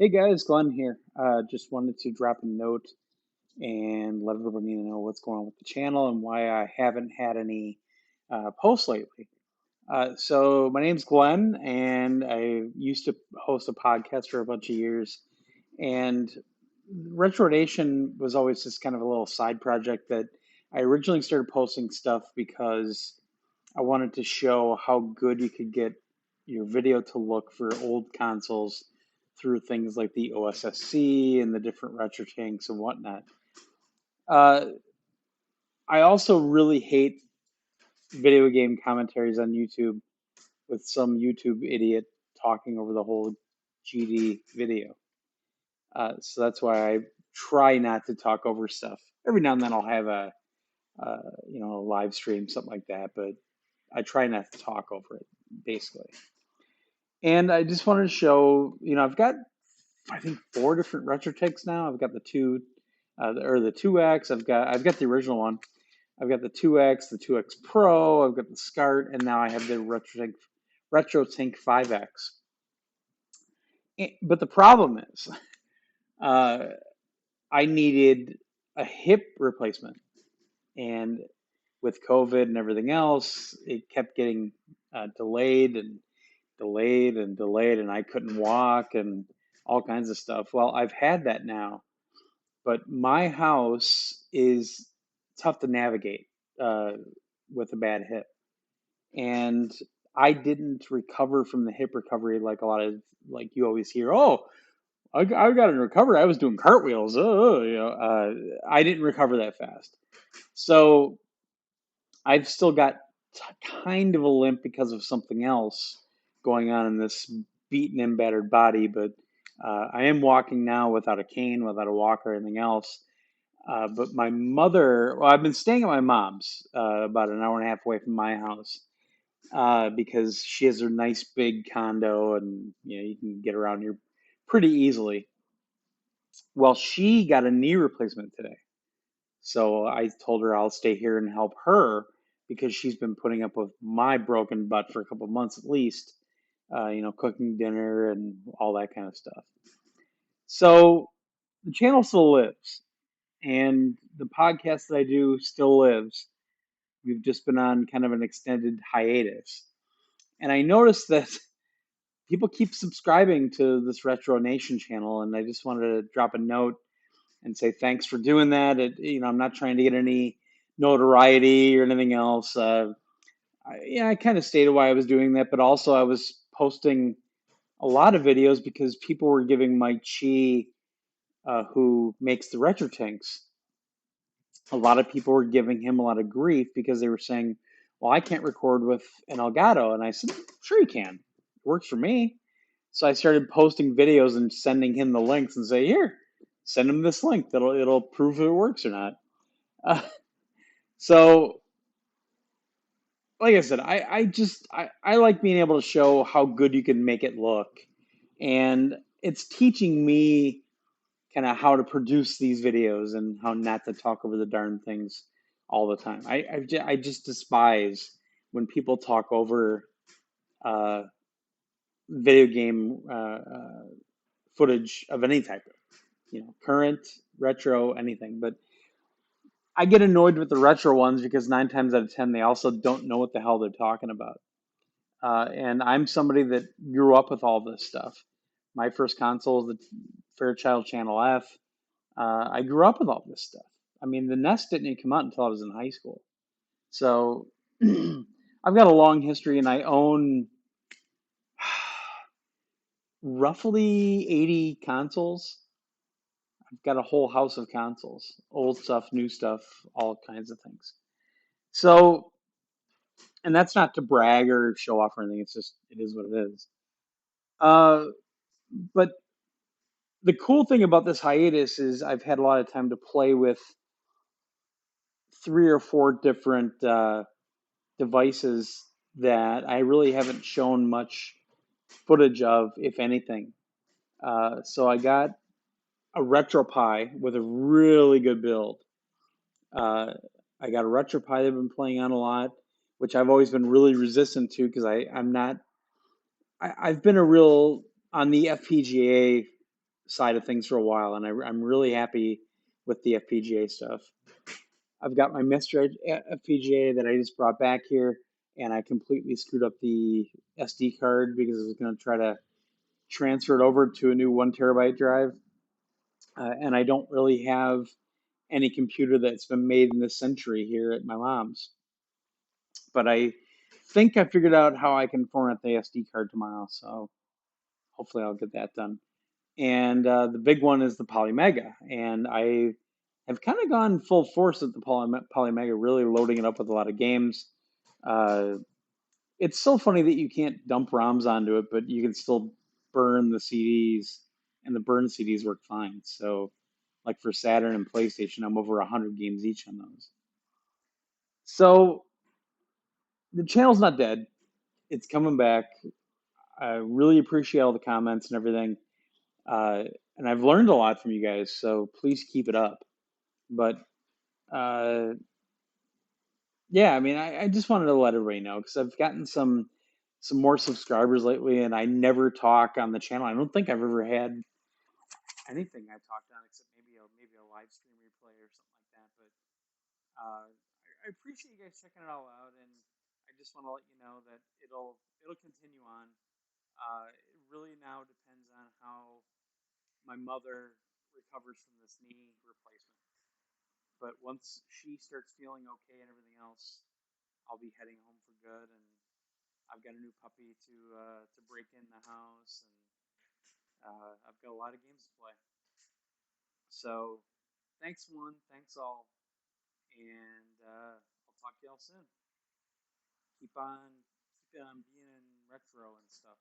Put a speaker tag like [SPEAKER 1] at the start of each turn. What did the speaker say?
[SPEAKER 1] Hey guys, Glenn here. Just wanted to drop a note and let everybody know what's going on with the channel and why I haven't had any posts lately. So my name's Glenn, and I used to host a podcast for a bunch of years. And Retro Nation was always just kind of a little side project that I originally started posting stuff because I wanted to show how good you could get your video to look for old consoles through things like the OSSC and the different retro tanks and whatnot. Uh, I also really hate video game commentaries on YouTube with some YouTube idiot talking over the whole GD video. So that's why I try not to talk over stuff. Every now and then I'll have a live stream, something like that, but I try not to talk over it, basically. And I just wanted to show, I've got I think four different retro takes now. I've got the two, or the 2X. I've got the original one. I've got the 2X, the 2X Pro. I've got the SCART, and now I have the RetroTink 5X. But the problem is, uh, I needed a hip replacement, and with COVID and everything else, it kept getting delayed and delayed and delayed, and I couldn't walk and all kinds of stuff. Well, I've had that now, but my house is tough to navigate uh, with a bad hip. And I didn't recover from the hip recovery like a lot of, like you always hear, oh, I got in recovery. I was doing cartwheels. I didn't recover that fast. So I've still got kind of a limp because of something else going on in this beaten and battered body, but I am walking now without a cane, without a walker, or anything else. But my mother, well, I've been staying at my mom's about an hour and a half away from my house because she has a nice big condo and you can get around here pretty easily. Well, she got a knee replacement today. So I told her I'll stay here and help her because she's been putting up with my broken butt for a couple of months at least, cooking dinner and all that kind of stuff. So the channel still lives and the podcast that I do still lives. We've just been on kind of an extended hiatus. And I noticed that people keep subscribing to this Retro Nation channel, and I just wanted to drop a note and say thanks for doing that. I'm not trying to get any notoriety or anything else. I kind of stated why I was doing that, but also I was posting a lot of videos because people were giving Mike Chi, who makes the retro tanks, a lot of people were giving him a lot of grief because they were saying, well, I can't record with an Elgato. And I said, sure you can. It works for me. So I started posting videos and sending him the links and say, here, send him this link. It'll prove if it works or not. Uh, so, like I said, I like being able to show how good you can make it look. And it's teaching me kind of how to produce these videos and how not to talk over the darn things all the time. I just despise when people talk over uh, video game footage of any type, current, retro, anything. But I get annoyed with the retro ones because 9 times out of 10, they also don't know what the hell they're talking about. And I'm somebody that grew up with all this stuff. My first console is the Fairchild Channel F. I grew up with all this stuff. I mean, the Nest didn't even come out until I was in high school. So I've got a long history and I own roughly 80 consoles. I've got a whole house of consoles, old stuff, new stuff, all kinds of things. So, and that's not to brag or show off or anything. It's just, it is what it is. Uh, but the cool thing about this hiatus is I've had a lot of time to play with three or four different devices that I really haven't shown much footage of, if anything. So I got a RetroPie with a really good build. Uh, I got a RetroPie that I've been playing on a lot, which I've always been really resistant to because I'm not. I've been a real on the FPGA. side of things for a while, and I'm really happy with the FPGA stuff. I've got my Mr. FPGA that I just brought back here, and I completely screwed up the SD card because I was going to try to transfer it over to a new 1 terabyte drive. And I don't really have any computer that's been made in this century here at my mom's. But I think I figured out how I can format the SD card tomorrow, so hopefully I'll get that done. And the big one is the Polymega, and I have kind of gone full force at the Polymega, really loading it up with a lot of games. Uh, it's so funny that you can't dump ROMs onto it, but you can still burn the CDs, and the burned CDs work fine. So, like for Saturn and PlayStation, I'm over 100 games each on those. So the channel's not dead. It's coming back. I really appreciate all the comments and everything. Uh, and I've learned a lot from you guys, so please keep it up. But uh, yeah, I mean, I just wanted to let everybody know because I've gotten some more subscribers lately, and I never talk on the channel. I don't think I've ever had anything I talked on except maybe a live stream replay or something like that. But I appreciate you guys checking it all out, and I just want to let you know that it'll continue on. It really now depends on how my mother recovers from this knee replacement. But once she starts feeling okay and everything else, I'll be heading home for good, and I've got a new puppy to break in the house, and I've got a lot of games to play. So, thanks one, thanks all, and I'll talk to y'all soon. Keep on being retro and stuff.